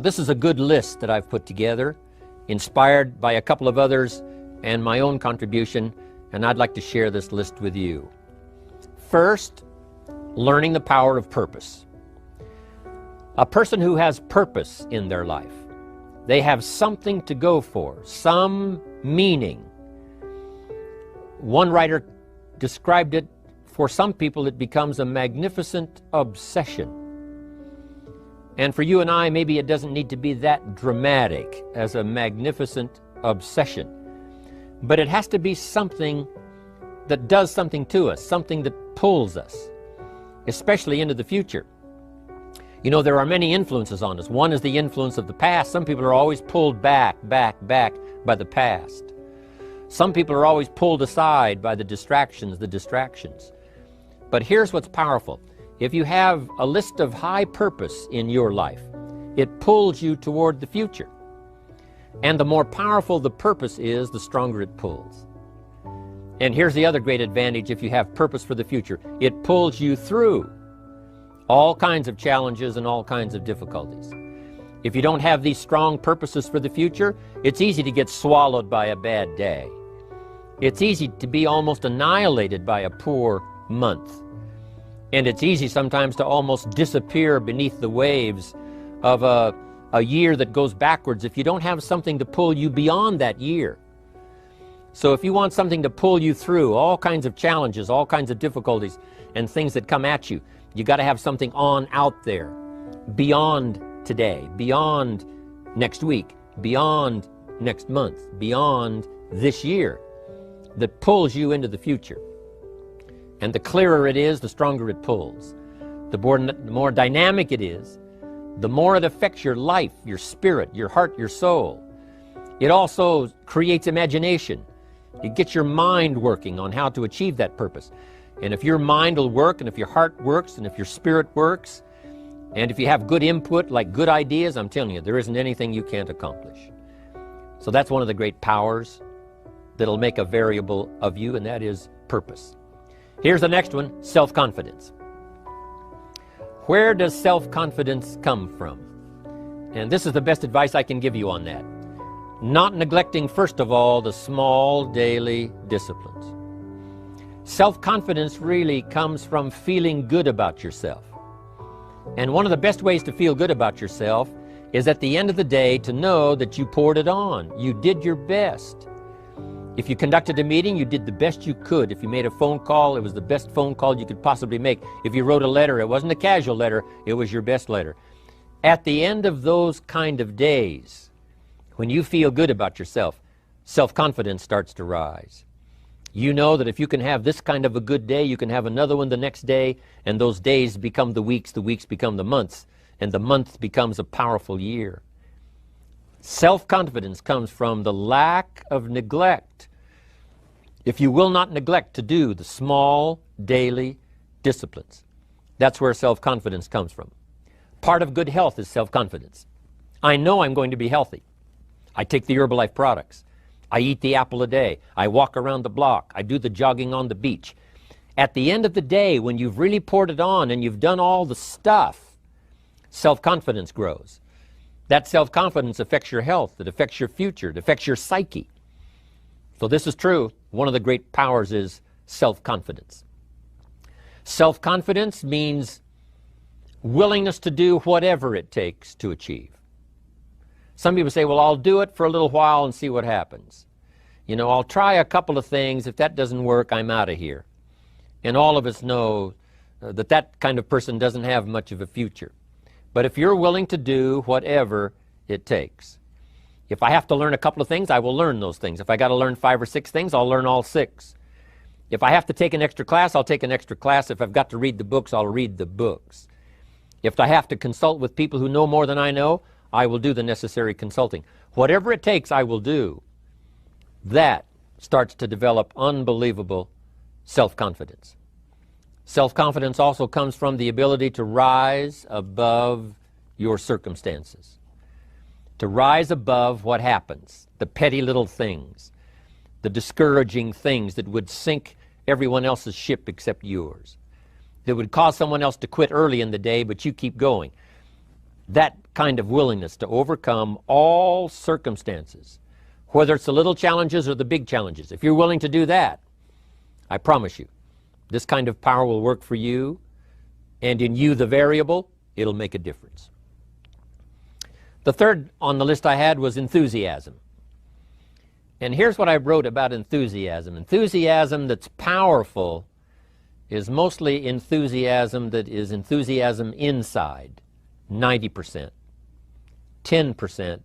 This is a good list that I've put together, inspired by a couple of others and my own contribution, and I'd like to share this list with you. First, learning the power of purpose. A person who has purpose in their life, they have something to go for, some meaning. One writer described it, for some people it becomes a magnificent obsession. And for you and I, maybe it doesn't need to be that dramatic as a magnificent obsession. But it has to be something that does something to us, something that pulls us, especially into the future. You know, there are many influences on us. One is the influence of the past. Some people are always pulled back by the past. Some people are always pulled aside by the distractions. But here's what's powerful. If you have a list of high purpose in your life, it pulls you toward the future. And the more powerful the purpose is, the stronger it pulls. And here's the other great advantage if you have purpose for the future. It pulls you through all kinds of challenges and all kinds of difficulties. If you don't have these strong purposes for the future, it's easy to get swallowed by a bad day. It's easy to be almost annihilated by a poor month. And it's easy sometimes to almost disappear beneath the waves of a year that goes backwards if you don't have something to pull you beyond that year. So if you want something to pull you through all kinds of challenges, all kinds of difficulties and things that come at you, you got to have something on out there beyond today, beyond next week, beyond next month, beyond this year, that pulls you into the future. And the clearer it is, the stronger it pulls. The more dynamic it is, the more it affects your life, your spirit, your heart, your soul. It also creates imagination. It gets your mind working on how to achieve that purpose. And if your mind will work, and if your heart works, and if your spirit works, and if you have good input, like good ideas, I'm telling you, there isn't anything you can't accomplish. So that's one of the great powers that'll make a variable of you, and that is purpose. Here's the next one, self-confidence. Where does self-confidence come from? And this is the best advice I can give you on that. Not neglecting, first of all, the small daily disciplines. Self-confidence really comes from feeling good about yourself. And one of the best ways to feel good about yourself is at the end of the day to know that you poured it on. You did your best. If you conducted a meeting, you did the best you could. If you made a phone call, it was the best phone call you could possibly make. If you wrote a letter, it wasn't a casual letter, it was your best letter. At the end of those kind of days, when you feel good about yourself, self-confidence starts to rise. You know that if you can have this kind of a good day, you can have another one the next day, and those days become the weeks become the months, and the month becomes a powerful year. Self-confidence comes from the lack of neglect. If you will not neglect to do the small daily disciplines, that's where self-confidence comes from. Part of good health is self-confidence. I know I'm going to be healthy. I take the Herbalife products. I eat the apple a day. I walk around the block. I do the jogging on the beach. At the end of the day, when you've really poured it on and you've done all the stuff, self-confidence grows. That self-confidence affects your health, it affects your future, it affects your psyche. So this is true. One of the great powers is self-confidence. Self-confidence means willingness to do whatever it takes to achieve. Some people say, well, I'll do it for a little while and see what happens. You know, I'll try a couple of things. If that doesn't work, I'm out of here. And all of us know that that kind of person doesn't have much of a future. But if you're willing to do whatever it takes, if I have to learn a couple of things, I will learn those things. If I got to learn 5 or 6 things, I'll learn all 6. If I have to take an extra class, I'll take an extra class. If I've got to read the books, I'll read the books. If I have to consult with people who know more than I know, I will do the necessary consulting. Whatever it takes, I will do. That starts to develop unbelievable self-confidence. Self-confidence also comes from the ability to rise above your circumstances, to rise above what happens, the petty little things, the discouraging things that would sink everyone else's ship except yours, that would cause someone else to quit early in the day, but you keep going. That kind of willingness to overcome all circumstances, whether it's the little challenges or the big challenges. If you're willing to do that, I promise you, this kind of power will work for you, and in you, the variable, it'll make a difference. The third on the list I had was enthusiasm. And here's what I wrote about enthusiasm. Enthusiasm that's powerful is mostly enthusiasm that is enthusiasm inside, 90%, 10%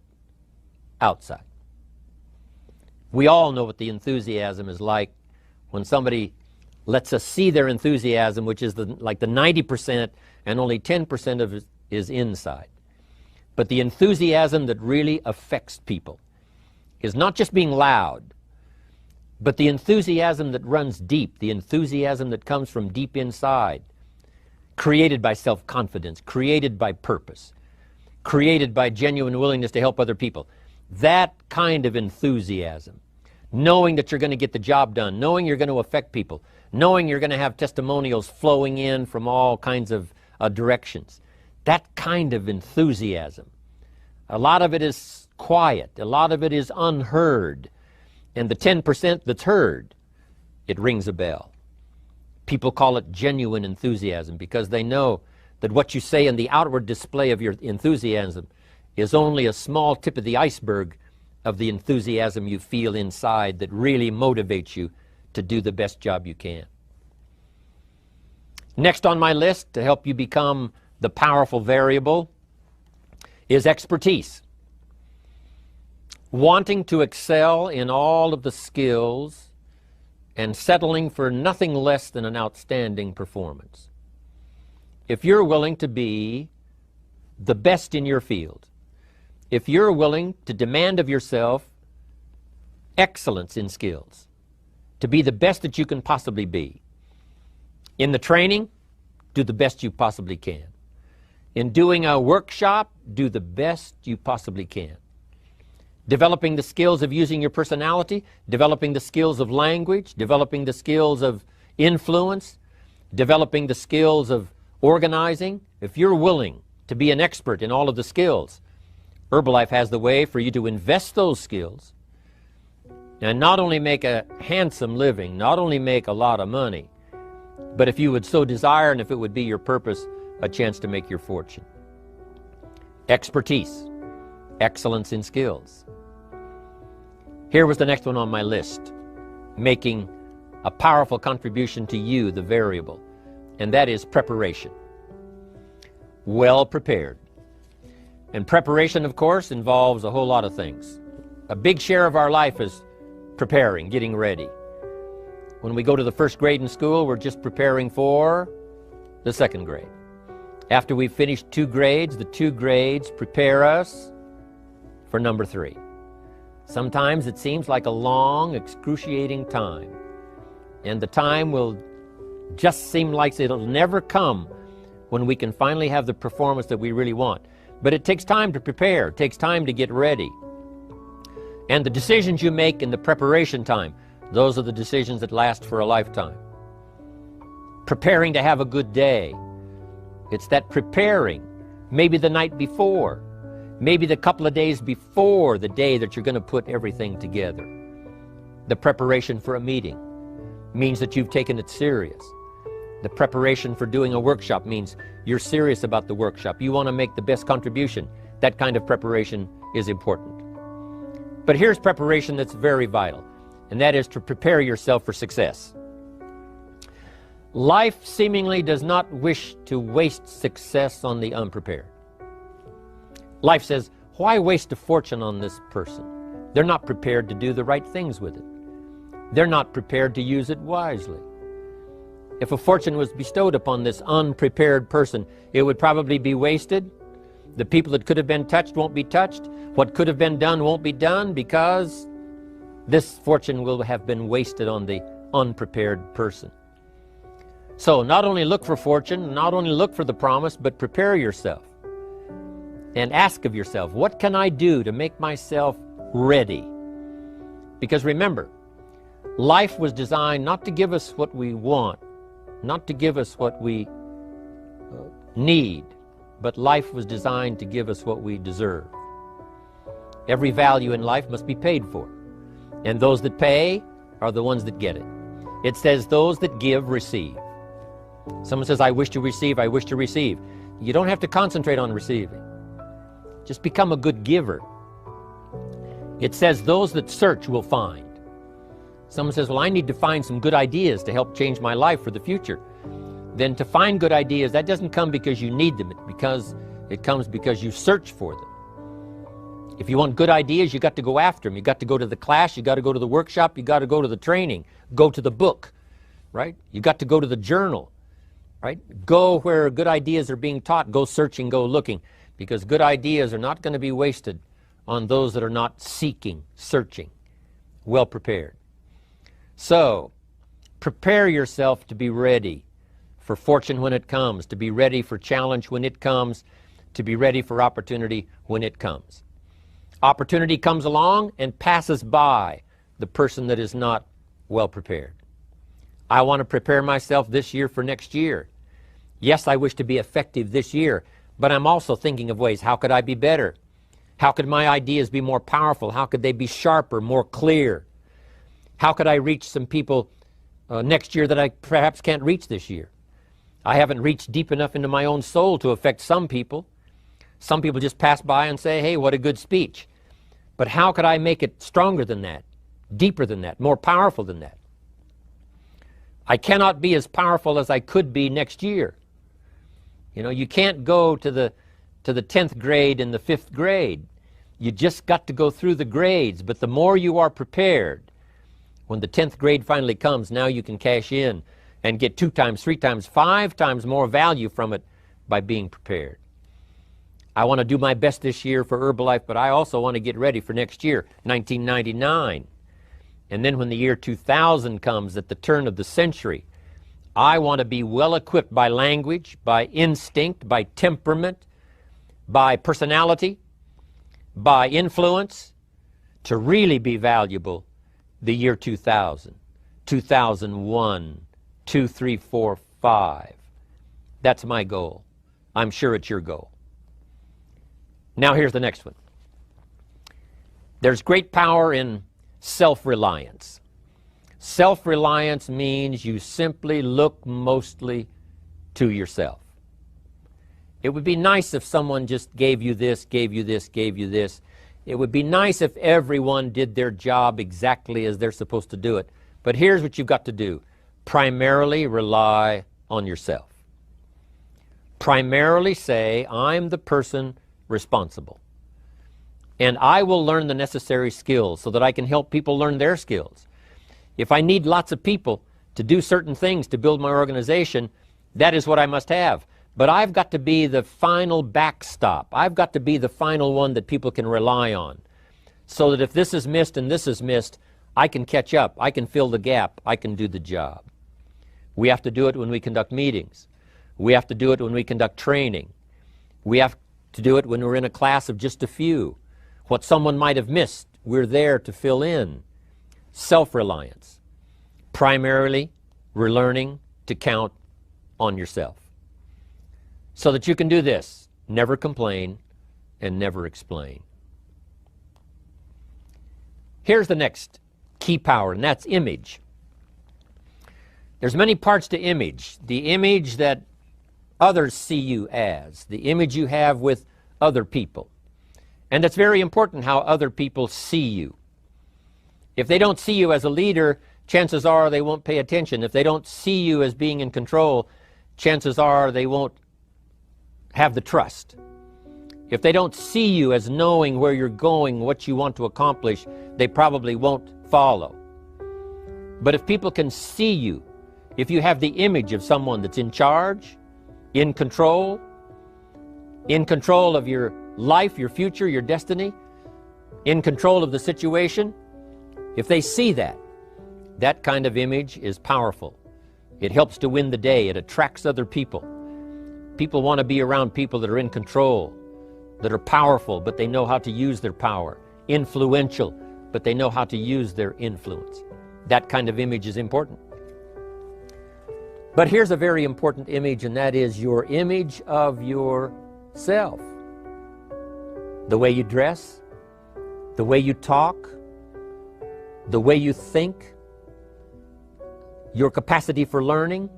outside. We all know what the enthusiasm is like when somebody lets us see their enthusiasm, which is like the 90%, and only 10% of it is inside. But the enthusiasm that really affects people is not just being loud, but the enthusiasm that runs deep, the enthusiasm that comes from deep inside, created by self-confidence, created by purpose, created by genuine willingness to help other people. That kind of enthusiasm, knowing that you're going to get the job done, knowing you're going to affect people, knowing you're going to have testimonials flowing in from all kinds of directions. That kind of enthusiasm. A lot of it is quiet. A lot of it is unheard. And the 10% that's heard, it rings a bell. People call it genuine enthusiasm because they know that what you say in the outward display of your enthusiasm is only a small tip of the iceberg of the enthusiasm you feel inside that really motivates you to do the best job you can. Next on my list to help you become the powerful variable is expertise. Wanting to excel in all of the skills and settling for nothing less than an outstanding performance. If you're willing to be the best in your field, if you're willing to demand of yourself excellence in skills, to be the best that you can possibly be, in the training, do the best you possibly can. In doing a workshop, do the best you possibly can. Developing the skills of using your personality, developing the skills of language, developing the skills of influence, developing the skills of organizing. If you're willing to be an expert in all of the skills, Herbalife has the way for you to invest those skills and not only make a handsome living, not only make a lot of money, but if you would so desire and if it would be your purpose, a chance to make your fortune. Expertise, excellence in skills. Here was the next one on my list, making a powerful contribution to you, the variable, and that is preparation. Well prepared. And preparation, of course, involves a whole lot of things. A big share of our life is preparing, getting ready. When we go to the first grade in school, we're just preparing for the second grade. After we've finished 2 grades, the 2 grades prepare us for number 3. Sometimes it seems like a long, excruciating time. And the time will just seem like it'll never come when we can finally have the performance that we really want. But it takes time to prepare. It takes time to get ready. And the decisions you make in the preparation time, those are the decisions that last for a lifetime. Preparing to have a good day. It's that preparing, maybe the night before, maybe the couple of days before the day that you're going to put everything together. The preparation for a meeting means that you've taken it serious. The preparation for doing a workshop means you're serious about the workshop. You want to make the best contribution. That kind of preparation is important. But here's preparation that's very vital, and that is to prepare yourself for success. Life seemingly does not wish to waste success on the unprepared. Life says, why waste a fortune on this person? They're not prepared to do the right things with it. They're not prepared to use it wisely. If a fortune was bestowed upon this unprepared person, it would probably be wasted. The people that could have been touched won't be touched. What could have been done won't be done because this fortune will have been wasted on the unprepared person. So not only look for fortune, not only look for the promise, but prepare yourself and ask of yourself, what can I do to make myself ready? Because remember, life was designed not to give us what we want, not to give us what we need, but life was designed to give us what we deserve. Every value in life must be paid for, and those that pay are the ones that get it. It says those that give receive. Someone says, I wish to receive, I wish to receive. You don't have to concentrate on receiving. Just become a good giver. It says those that search will find. Someone says, well, I need to find some good ideas to help change my life for the future. Then to find good ideas, that doesn't come because you need them. It comes because you search for them. If you want good ideas, you got to go after them. You got to go to the class, you got to go to the workshop, you got to go to the training, go to the book, right? You got to go to the journal, right? Go where good ideas are being taught, go searching, go looking, because good ideas are not going to be wasted on those that are not seeking, searching, well prepared. So, prepare yourself to be ready for fortune when it comes, to be ready for challenge when it comes, to be ready for opportunity when it comes. Opportunity comes along and passes by the person that is not well prepared. I want to prepare myself this year for next year. Yes, I wish to be effective this year, but I'm also thinking of ways, how could I be better? How could my ideas be more powerful? How could they be sharper, more clear? How could I reach some people next year that I perhaps can't reach this year? I haven't reached deep enough into my own soul to affect some people. Some people just pass by and say, hey, what a good speech. But how could I make it stronger than that, deeper than that, more powerful than that? I cannot be as powerful as I could be next year. You know, you can't go to the 10th grade in the 5th grade. You just got to go through the grades. But the more you are prepared, when the 10th grade finally comes, now you can cash in and get 2 times, 3 times, 5 times more value from it by being prepared. I want to do my best this year for Herbalife, but I also want to get ready for next year, 1999. And then when the year 2000 comes, at the turn of the century, I want to be well equipped by language, by instinct, by temperament, by personality, by influence, to really be valuable the year 2000, 2001, 2, 3, 4, 5. That's my goal. I'm sure it's your goal. Now here's the next one. There's great power in self-reliance. Self-reliance means you simply look mostly to yourself. It would be nice if someone just gave you this, gave you this, gave you this. It would be nice if everyone did their job exactly as they're supposed to do it. But here's what you've got to do. Primarily rely on yourself. Primarily say, I'm the person responsible. And I will learn the necessary skills so that I can help people learn their skills. If I need lots of people to do certain things to build my organization, that is what I must have. But I've got to be the final backstop. I've got to be the final one that people can rely on. So that if this is missed and this is missed, I can catch up. I can fill the gap. I can do the job. We have to do it when we conduct meetings. We have to do it when we conduct training. We have to do it when we're in a class of just a few. What someone might have missed, we're there to fill in. Self-reliance. Primarily, we're learning to count on yourself. So that you can do this, never complain and never explain. Here's the next key power, and that's image. There's many parts to image. The image that others see you as, the image you have with other people. And it's very important how other people see you. If they don't see you as a leader, chances are they won't pay attention. If they don't see you as being in control, chances are they won't have the trust. If they don't see you as knowing where you're going, what you want to accomplish, they probably won't follow. But if people can see you, if you have the image of someone that's in charge, in control of your life, your future, your destiny, in control of the situation, if they see that, that kind of image is powerful. It helps to win the day. It attracts other people. People want to be around people that are in control, that are powerful, but they know how to use their power, influential, but they know how to use their influence. That kind of image is important. But here's a very important image, and that is your image of yourself. self. The way you dress, the way you talk, the way you think, your capacity for learning,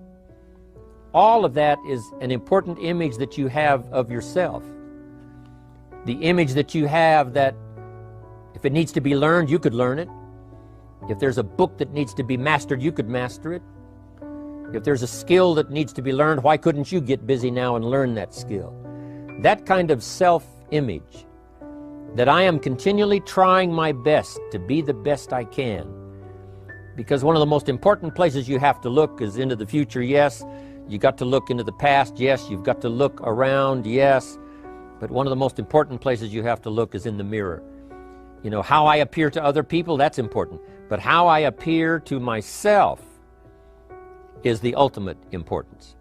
all of that is an important image that you have of yourself. The image that you have that if it needs to be learned, you could learn it. If there's a book that needs to be mastered, you could master it. If there's a skill that needs to be learned, why couldn't you get busy now and learn that skill? That kind of self-image, that I am continually trying my best to be the best I can. Because one of the most important places you have to look is into the future, yes. You got to look into the past, yes. You've got to look around, yes. But one of the most important places you have to look is in the mirror. You know, how I appear to other people, that's important. But how I appear to myself is the ultimate importance.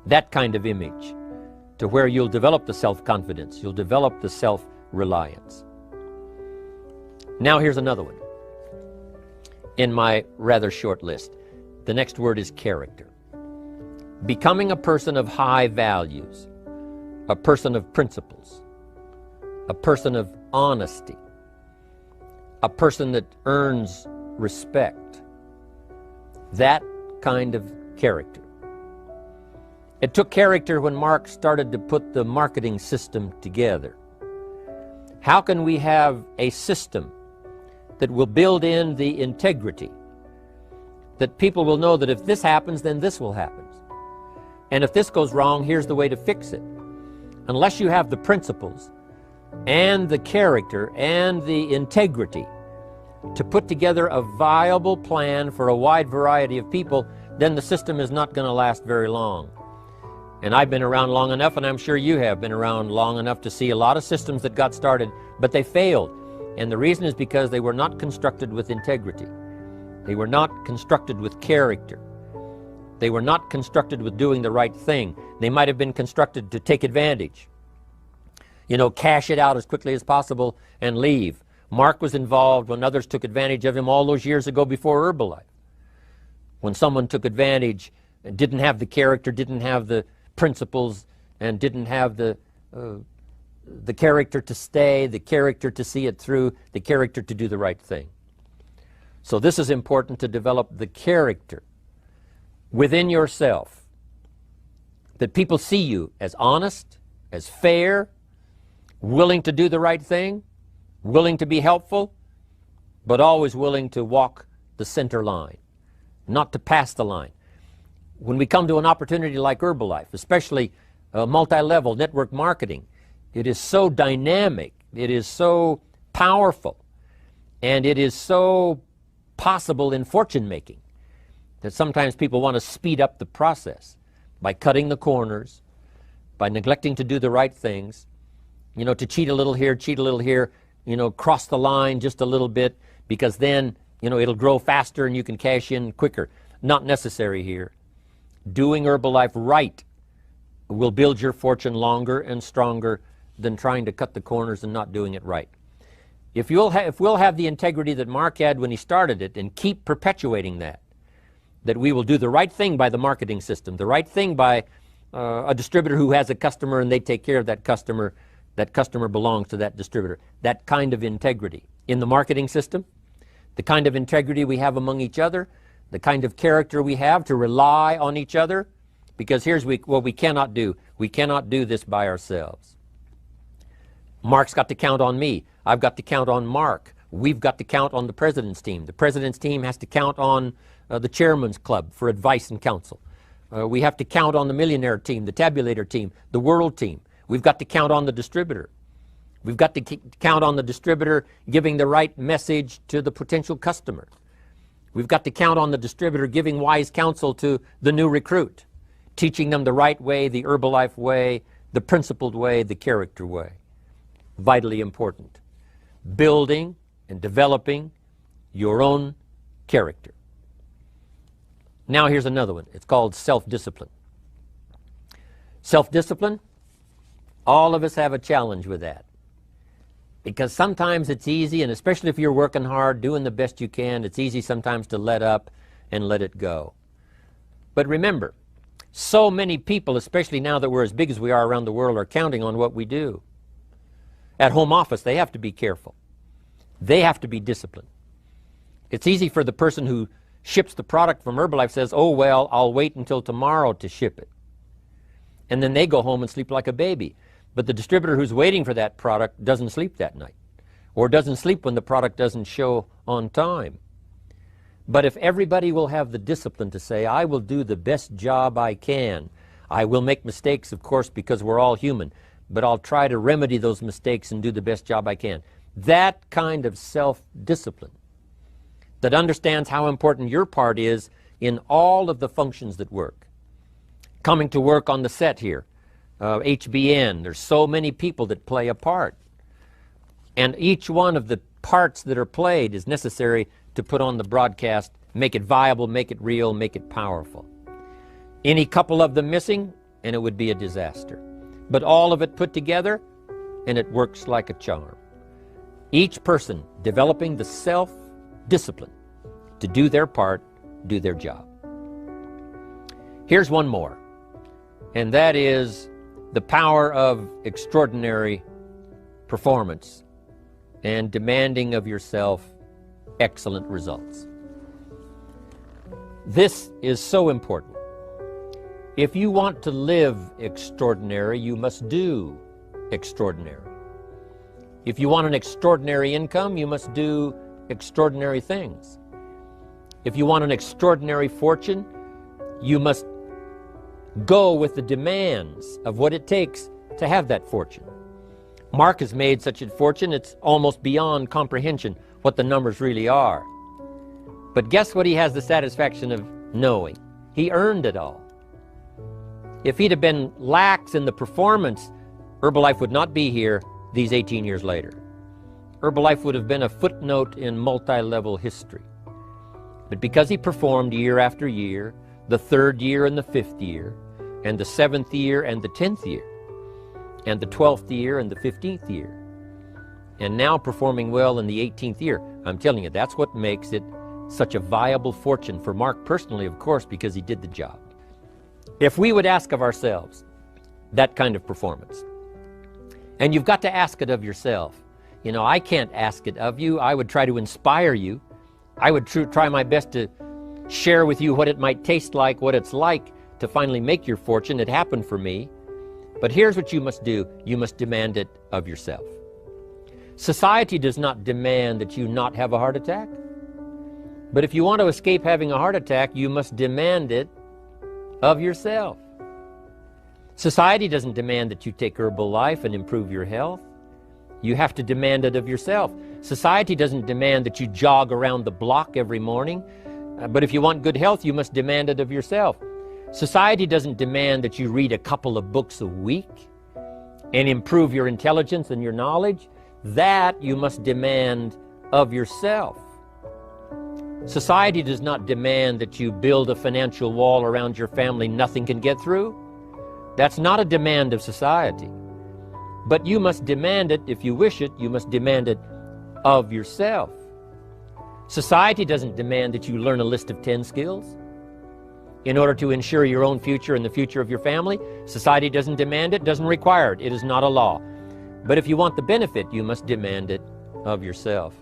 That kind of image, to where you'll develop the self-confidence, you'll develop the self-reliance. Now here's another one in my rather short list. The next word is character. Becoming a person of high values, a person of principles, a person of honesty, a person that earns respect. That kind of character. It took character when Mark started to put the marketing system together. How can we have a system that will build in the integrity, that people will know that if this happens, then this will happen. And if this goes wrong, here's the way to fix it. Unless you have the principles and the character and the integrity to put together a viable plan for a wide variety of people, then the system is not going to last very long. And I've been around long enough, and I'm sure you have been around long enough to see a lot of systems that got started, but they failed. And the reason is because they were not constructed with integrity. They were not constructed with character. They were not constructed with doing the right thing. They might have been constructed to take advantage. You know, cash it out as quickly as possible and leave. Mark was involved when others took advantage of him all those years ago before Herbalife. When someone took advantage, didn't have the character, didn't have the principles, and didn't have the character to stay, the character to see it through, the character to do the right thing. So this is important, to develop the character within yourself, that people see you as honest, as fair, willing to do the right thing, willing to be helpful, but always willing to walk the center line, not to pass the line. When we come to an opportunity like Herbalife, especially multi-level network marketing, it is so dynamic, it is so powerful, and it is so possible in fortune making that sometimes people want to speed up the process by cutting the corners, by neglecting to do the right things, you know, to cheat a little here, you know, cross the line just a little bit, because then, you know, it'll grow faster and you can cash in quicker. Not necessary here. Doing Herbalife right will build your fortune longer and stronger than trying to cut the corners and not doing it right. If we'll have the integrity that Mark had when he started it, and keep perpetuating that we will do the right thing by the marketing system, the right thing by a distributor who has a customer and they take care of that customer belongs to that distributor. That kind of integrity in the marketing system, the kind of integrity we have among each other, the kind of character we have to rely on each other, because here's what we cannot do. We cannot do this by ourselves. Mark's got to count on me. I've got to count on Mark. We've got to count on the president's team. The president's team has to count on the chairman's club for advice and counsel. We have to count on the millionaire team, the tabulator team, the world team. We've got to count on the distributor. We've got to count on the distributor giving the right message to the potential customer. We've got to count on the distributor giving wise counsel to the new recruit, teaching them the right way, the Herbalife way, the principled way, the character way. Vitally important. Building and developing your own character. Now here's another one. It's called self-discipline. Self-discipline, all of us have a challenge with that. Because sometimes it's easy, and especially if you're working hard, doing the best you can, it's easy sometimes to let up and let it go. But remember, So many people, especially now that we're as big as we are around the world, are counting on what we do. At home office, they have to be careful. They have to be disciplined. It's easy for the person who ships the product from Herbalife says, oh, well, I'll wait until tomorrow to ship it. And then they go home and sleep like a baby. But the distributor who's waiting for that product doesn't sleep that night, or doesn't sleep when the product doesn't show on time. But if everybody will have the discipline to say, I will do the best job I can. I will make mistakes, of course, because we're all human, but I'll try to remedy those mistakes and do the best job I can. That kind of self-discipline that understands how important your part is in all of the functions that work. Coming to work on the set here, HBN, there's so many people that play a part. And each one of the parts that are played is necessary to put on the broadcast, make it viable, make it real, make it powerful. Any couple of them missing, and it would be a disaster. But all of it put together, and it works like a charm. Each person developing the self-discipline to do their part, do their job. Here's one more, and that is the power of extraordinary performance and demanding of yourself excellent results. This is so important. If you want to live extraordinary, you must do extraordinary. If you want an extraordinary income, you must do extraordinary things. If you want an extraordinary fortune, you must go with the demands of what it takes to have that fortune. Mark has made such a fortune, it's almost beyond comprehension what the numbers really are. But guess what he has the satisfaction of knowing? He earned it all. If he'd have been lax in the performance, Herbalife would not be here these 18 years later. Herbalife would have been a footnote in multi-level history. But because he performed year after year, the 3rd year and the 5th year, and the 7th year and the 10th year, and the 12th year and the 15th year, and now performing well in the 18th year, I'm telling you, that's what makes it such a viable fortune for Mark personally, of course, because he did the job. If we would ask of ourselves that kind of performance, and you've got to ask it of yourself. You know, I can't ask it of you. I would try to inspire you. I would try my best to share with you what it might taste like, what it's like to finally make your fortune. It happened for me. But here's what you must do. You must demand it of yourself. Society does not demand that you not have a heart attack. But if you want to escape having a heart attack, you must demand it of yourself. Society doesn't demand that you take Herbalife and improve your health. You have to demand it of yourself. Society doesn't demand that you jog around the block every morning. But if you want good health, you must demand it of yourself. Society doesn't demand that you read a couple of books a week and improve your intelligence and your knowledge. That you must demand of yourself. Society does not demand that you build a financial wall around your family nothing can get through. That's not a demand of society. But you must demand it, if you wish it, you must demand it of yourself. Society doesn't demand that you learn a list of 10 skills in order to ensure your own future and the future of your family. Society doesn't demand it, doesn't require it. It is not a law. But if you want the benefit, you must demand it of yourself.